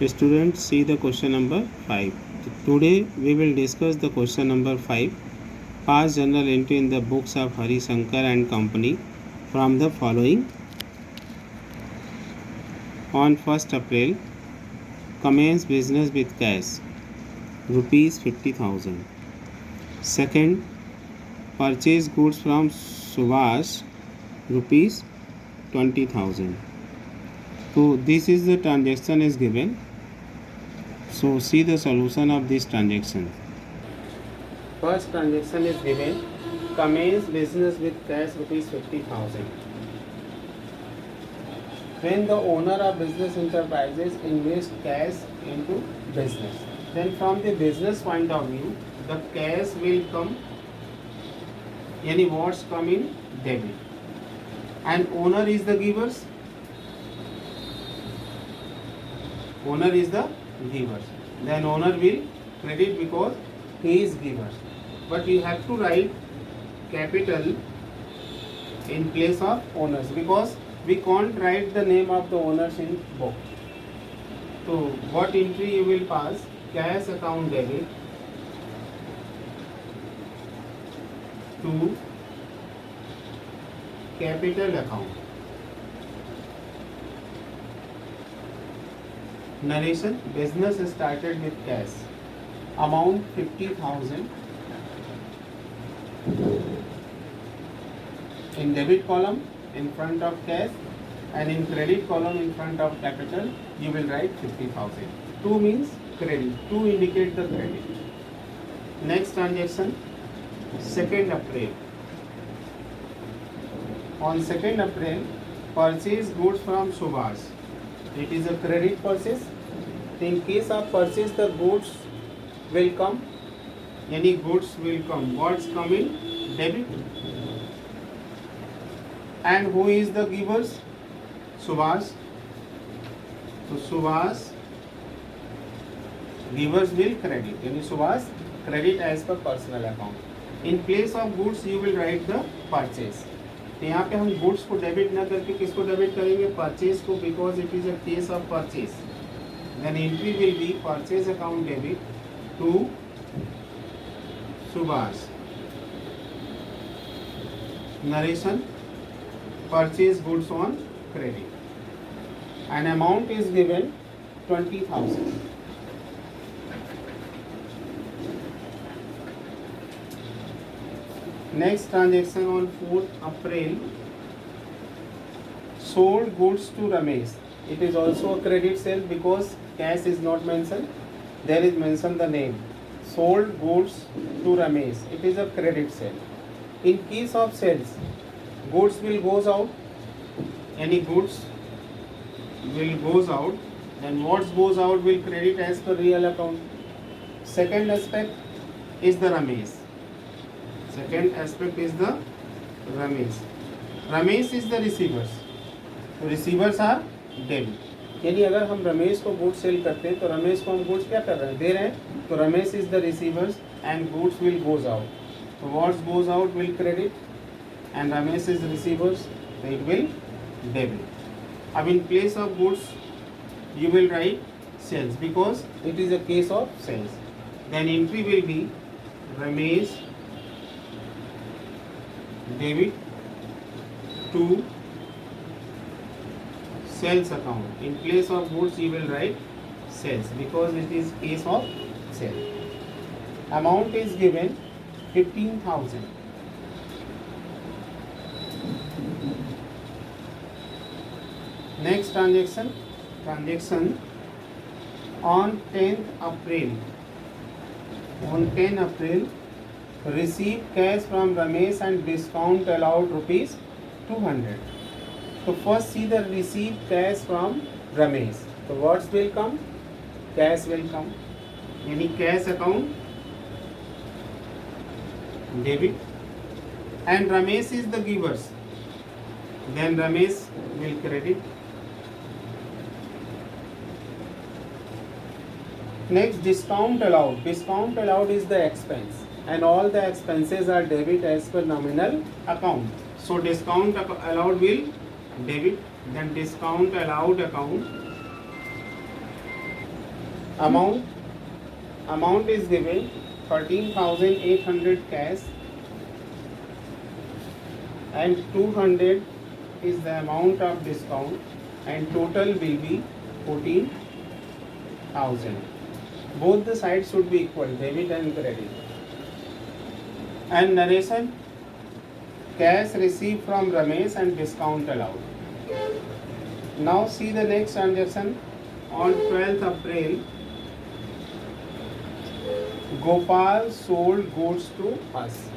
Students, see the question number 5. Today we will discuss the question number 5. Past journal entry in the books of Hari Shankar and Company from the following. On 1st April, commence business with cash, rupees 50,000. Second, purchase goods from Subhash, rupees 20,000. So this is the transaction is given. So see the solution of this transaction. First transaction is given. Commence business with cash rupees 50,000. When the owner of business enterprises invest cash into business, then from the business point of view, the cash will come, yani what's come in debit, and owner is the givers. Owner is the givers. Then owner will credit because he is giver. But you have to write capital in place of owners because we can't write the name of the owners in book. So what entry you will pass? Cash account debit to capital account. Narration: business started with cash. Amount 50,000. In debit column in front of cash, and in credit column in front of capital you will write 50,000. 2 means credit. 2 indicate the credit. Next transaction, 2nd April. On 2nd April, purchase goods from Subhash. It is a credit purchase. In case of purchase, the goods will come. Any goods will come. What's coming? Debit. And who is the givers? Subhash. So Subhash givers will credit. Yani Subhash credit as per personal account. In place of goods you will write the purchase. तो यहाँ पे हम goods को debit ना करके किसको debit करेंगे? Purchase को, because it is a case of purchase. Then entry will be purchase account debit to Subhash. Narration: purchase goods on credit. An amount is given 20,000. Next transaction on 4th April, sold goods to Ramesh. It is also a credit sale because cash is not mentioned. There is mentioned the name. Sold goods to Ramesh. It is a credit sale. In case of sales, goods will goes out. Any goods will goes out. Then what goes out will credit as per real account. Second aspect is the Ramesh. Second aspect is the Ramesh. Ramesh is the receivers. तो receivers are debit. यानी अगर हम रमेश को goods sale करते हैं तो रमेश को हम गुड्स क्या कर रहे हैं? दे रहे हैं. तो Ramesh is the receivers and goods will goes out. तो what's goes out will credit and Ramesh is receivers, so it will debit. अब in place of goods you will write sales because it is a case of sales. Then entry will be Ramesh debit to sales account. In place of goods you will write sales because it is case of sale. Amount is given 15,000. Next transaction on 10th April. On 10 April, receive cash from Ramesh and discount allowed rupees 200. So first see the receive cash from Ramesh. So what will come? Cash will come. Any cash account debit, and Ramesh is the givers. Then Ramesh will credit. Next, discount allowed. Discount allowed is the expense, and all the expenses are debit as per nominal account. So discount allowed will debit. Then discount allowed account amount is given 13,800 cash and 200 is the amount of discount and total will be 14,000. Both the sides should be equal, debit and credit. And narration, cash received from Ramesh and discount allowed. Now see the next transaction. On 12th April, Gopal sold goods to us.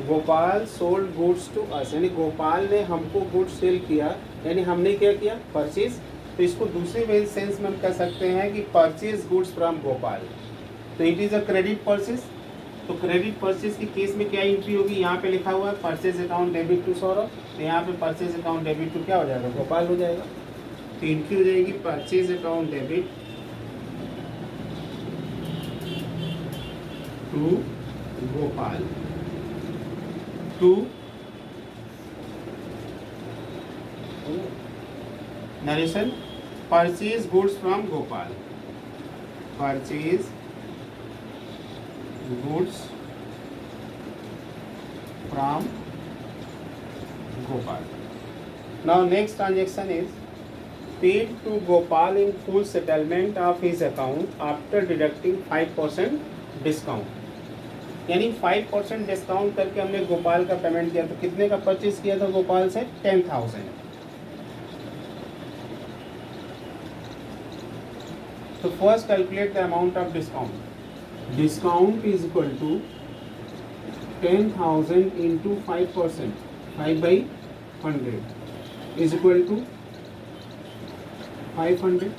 Gopal sold goods to us, यानी गोपाल ने हमको goods sale किया, यानी हमने क्या किया, purchase. तो इसको दूसरे सेंस में हम कह सकते हैं कि परचेज गुड्स फ्रॉम गोपाल. तो it is a credit purchase. तो क्रेडिट परचेज के केस में क्या एंट्री होगी, यहाँ पे लिखा हुआ है purchase account debit to Saurabh. तो यहाँ पे परचेज अकाउंट डेबिट टू क्या हो जाएगा, गोपाल हो जाएगा. तो एंट्री हो जाएगी purchase account debit to Gopal to narration, purchase goods from Gopal, purchase goods from Gopal. Now next transaction is paid to Gopal in full settlement of his account after deducting 5% discount. यानी 5% discount करके हमने गोपाल का पेमेंट किया. तो कितने का परचेज किया था गोपाल से, 10,000. तो first calculate the amount of discount. Discount is equal to 10,000 into 5%, 5/100 is equal to 500.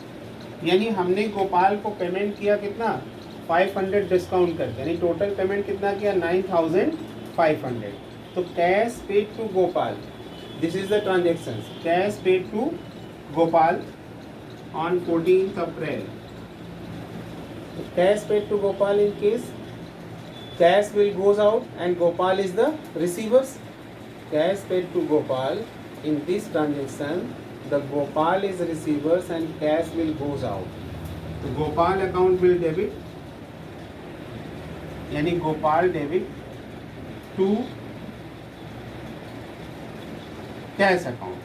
यानी हमने गोपाल को पेमेंट किया कितना, 500 डिस्काउंट करके, यानी टोटल पेमेंट कितना किया, 9,500. तो cash paid to Gopal, this is the transaction. Cash paid to Gopal on 14th April. Cash paid to Gopal in case cash will goes out and Gopal is the receivers. Cash paid to Gopal in this transaction, the Gopal is receivers and cash will goes out. So Gopal account will debit, यानी Gopal debit to cash account.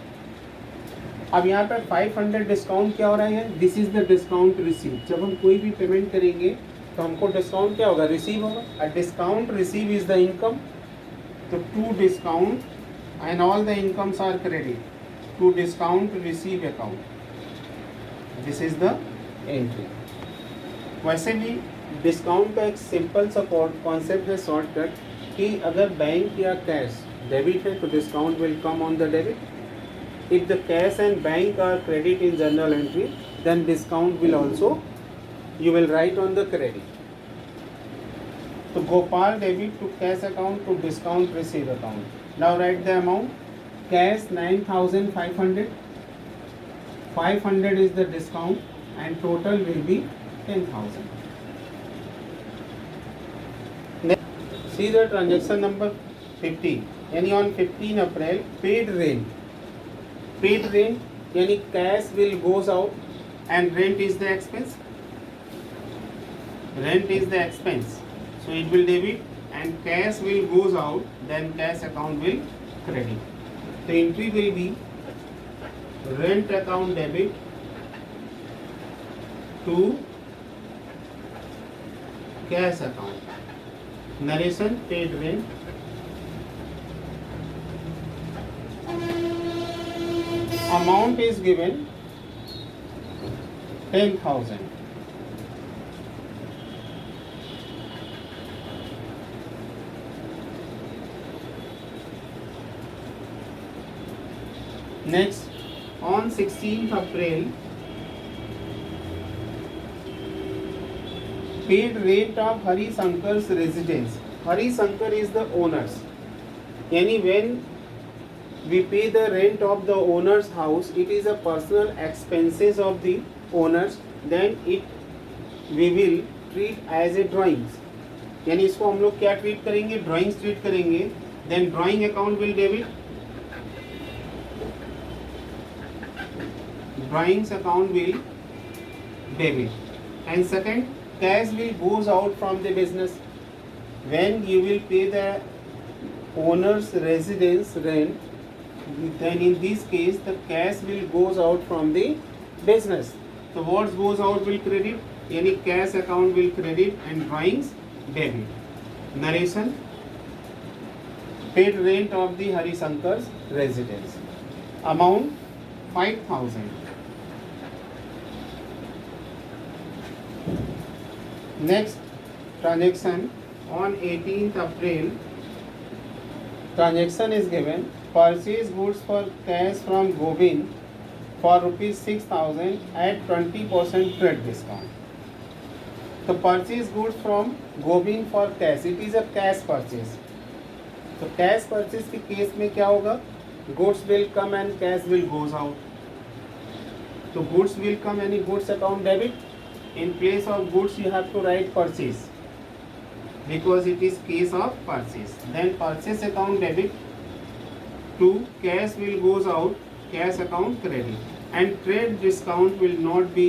अब यहाँ पर 500 discount क्या हो रहा है, this is the discount receive. जब हम कोई भी पेमेंट करेंगे तो हमको डिस्काउंट क्या होगा, रिसीव होगा. A discount receive is the income. तो to discount and all the incomes are credit to discount receive account, this is the entry. वैसे भी डिस्काउंट का एक सिंपल सा कॉन्सेप्ट है शॉर्टकट, कि अगर बैंक या कैश डेबिट है तो discount will come on the debit. If the cash and bank are credit in journal entry, then discount will also, you will write on the credit. So Gopal debit to cash account to discount receive account. Now write the amount. Cash 9,500. 500 is the discount and total will be 10,000. Next, see the transaction number 15. यानी on 15 April paid rent. Paid rent यानी cash will goes out and rent is the expense. Rent is the expense, so it will debit and cash will goes out, then cash account will credit. The entry will be rent account debit to cash account. Narration, paid rent. Amount is given 10,000. Next, on 16th April, paid rent of Hari Shankar's residence. Hari Shankar is the owners. Yani when we pay the rent of the owner's house, it is a personal expenses of the owners, then it we will treat as a drawings. यानी इसको हम लोग क्या treat करेंगे, drawings treat करेंगे. Then drawing account will debit, drawings account will debit And second, cash will goes out from the business. When you will pay the owner's residence rent, then in this case the cash will goes out from the business. So what goes out will credit, यानी cash account will credit and drawings debit. Narration: paid rent of the Harisankar's residence. Amount 5,000. Next transaction on 18th April. Transaction is given. Purchase goods for cash from Govind for rupees 6,000 at 20% trade discount. So purchase goods from Govind for cash. It is a cash purchase. तो cash purchase के case में क्या होगा? Goods will come and cash will goes out. तो goods will come यानी goods account debit. In place of goods you have to write purchase because it is case of purchase. Then purchase account debit to cash will goes out, cash account credit. And trade discount will not be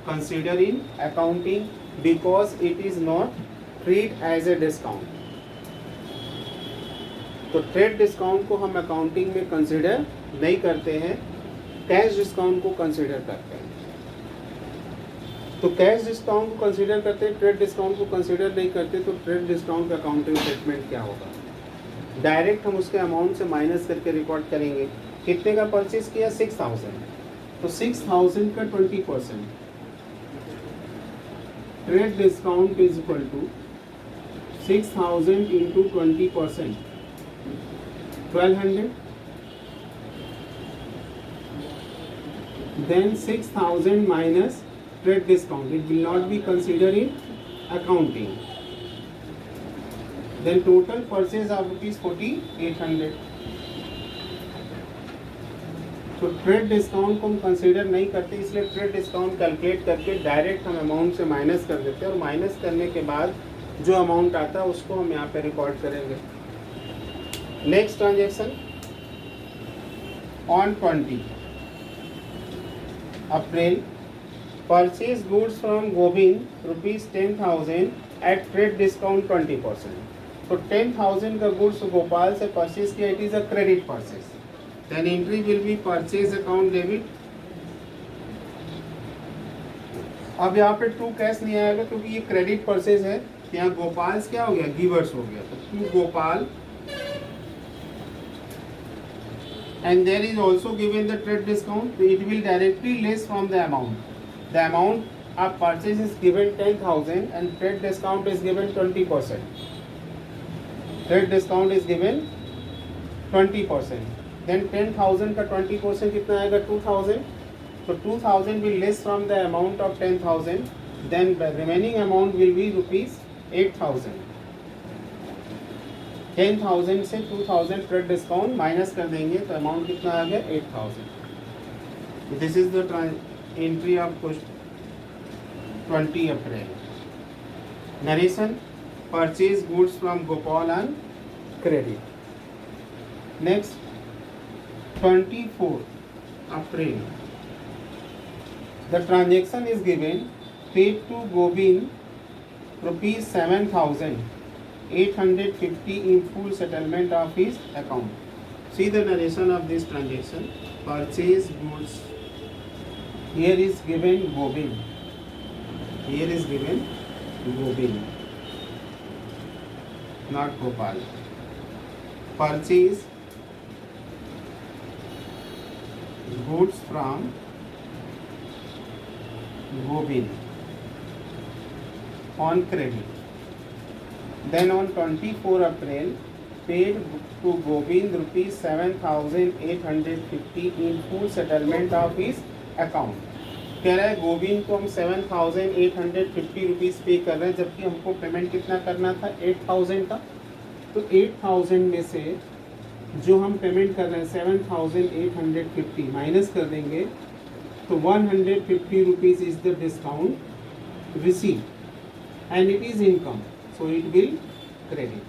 considered in accounting because it is not treated as a discount. तो trade discount को हम accounting में consider नहीं करते हैं, cash discount को consider करते हैं. तो कैश डिस्काउंट को कंसिडर करते हैं, ट्रेड डिस्काउंट को कंसिडर नहीं करते. तो ट्रेड डिस्काउंट का अकाउंटिंग स्टेटमेंट क्या होगा? डायरेक्ट हम उसके अमाउंट से माइनस करके रिकॉर्ड करेंगे. कितने का परचेज किया? 6,000. तो 6,000 का 20%. Trade discount is equal to 6,000 into 20%, 1,200. Then 6,000 minus trade discount. It will not be considered in accounting. Then total purchase of rupees 4,800. तो ट्रेड डिस्काउंट को हम कंसीडर नहीं करते, इसलिए ट्रेड डिस्काउंट कैलकुलेट करके डायरेक्ट हम अमाउंट से माइनस कर देते हैं और माइनस करने के बाद जो अमाउंट आता है उसको हम यहाँ पे रिकॉर्ड करेंगे. Next transaction on 20 April. Purchase goods from Govind rupees 10,000 at trade discount 20%. तो 10,000 का गुड्स गोपाल से परचेज किया. It is a credit purchase. Then entry will be purchase account debit. अब यहाँ पे टू कैश नहीं आएगा क्योंकि ये क्रेडिट परचेज है. यहाँ गोपाल क्या हो गया? गिवर्स हो गया. तो to Gopal and there is also given the trade discount. It will directly less from the amount. The amount of purchase is given 10,000 and trade discount is given 20%. Trade discount is given 20%. Then 10,000 का 20% कितना आएगा? 2,000. So 2,000 will less from the amount of 10,000. Then the remaining amount will be rupees 8,000. 10,000 से 2,000 trade discount minus कर देंगे तो amount कितना आ गया? 8,000. This is the entry of 20 April. Narration: purchase goods from Gopal on credit. Next 24 April. The transaction is given. Paid to Govind rupees 7,850 in full settlement of his account. See the narration of this transaction. Purchase goods. Here is given Govind. Here is given Govind, not Gopal. Purchase goods from Govind on credit. Then on 24 April, paid to Govind rupees 7,850 in full settlement of his account. कह रहा है गोविंद को हम 7,850 rupees पे कर रहे हैं जबकि हमको पेमेंट कितना करना था? 8,000 का. तो 8,000 में से जो हम पेमेंट कर रहे हैं 7,850 माइनस कर देंगे तो 150 rupees is the discount receive and it is income. So it will credit.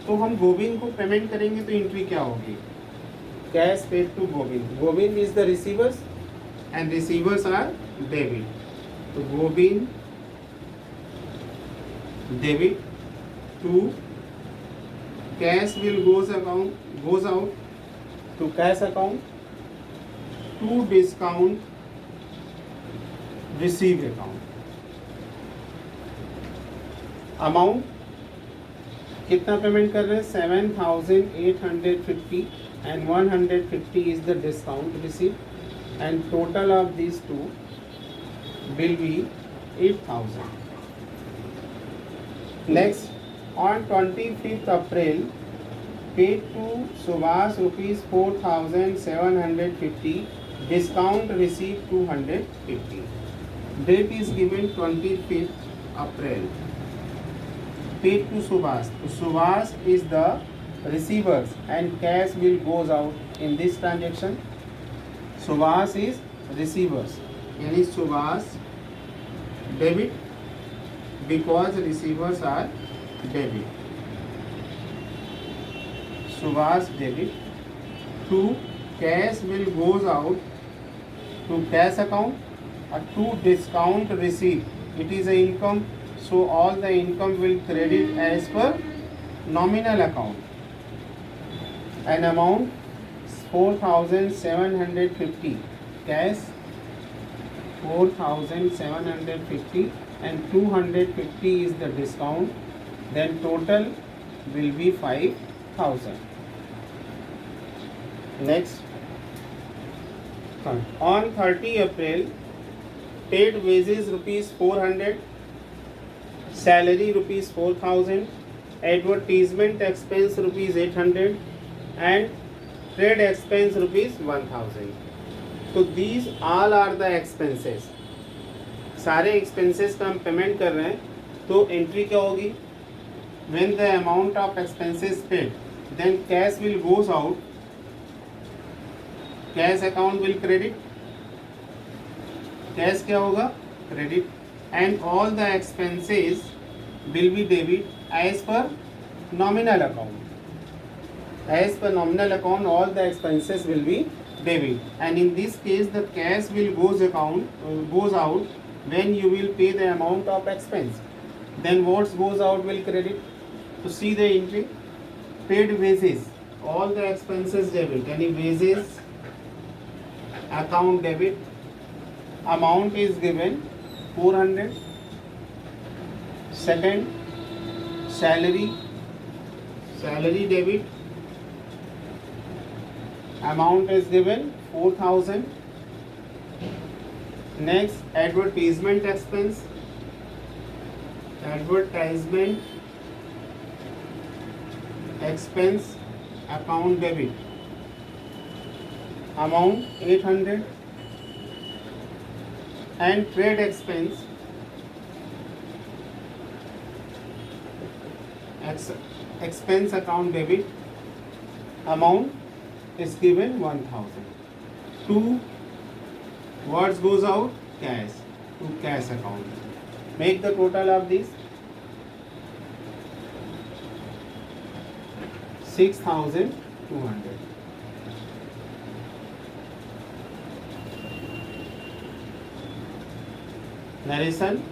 तो हम गोविंद को पेमेंट करेंगे तो एंट्री क्या होगी? Cash paid to Govind. Govind is the receivers and receivers are debit. तो Govind debit to cash will goes out to cash account to discount receive account. Amount कितना payment कर रहे हैं 7,850 and 150 is the discount received and total of these two will be 8,000. Next, on 25th April, paid to Subhas rupees 4,750, discount received 250. Date is given 25th April. Paid to Subhas. So Subhas is the receivers and cash will goes out in this transaction. Subhas is receivers. Yani Subhas debit because receivers are debit. Subhas debit to cash will goes out to cash account or to discount receipt. It is a income, so all the income will credit as per nominal account. An amount 4,750 cash 4,750 and 250 is the discount, then total will be 5,000. Next, on 30 April, paid wages rupees 400, salary rupees 4,000, advertisement expense rupees 800 and trade expense rupees 1,000. So these all are the expenses. सारे expenses का हम payment कर रहे हैं, तो entry क्या होगी when the amount of expenses paid, then cash will goes out, cash account will credit, cash क्या होगा credit and all the expenses will be debit as per nominal account. As per nominal account all the expenses will be debit and in this case the cash will goes out when you will pay the amount of expense, then what goes out will credit. To see the entry, paid wages, all the expenses debit, any wages account debit, amount is given 400. Second, salary debit, amount is given 4,000. Next, advertisement expense, account debit, amount 800 and trade expense account debit, amount is given 1,000. Two words goes out cash to cash account. Make the total of this 6,200. Narration,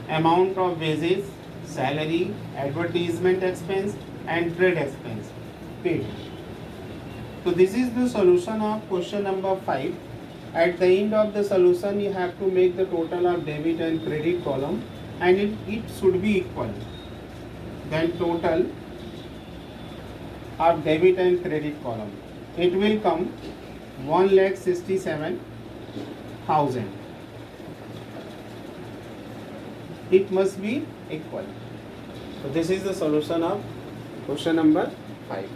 amount of wages, salary, advertisement expense and trade expense paid. So this is the solution of question number 5. At the end of the solution you have to make the total of debit and credit column and it should be equal. Then total of debit and credit column, it will come 1,67,000. It must be equal. So this is the solution of question number 5.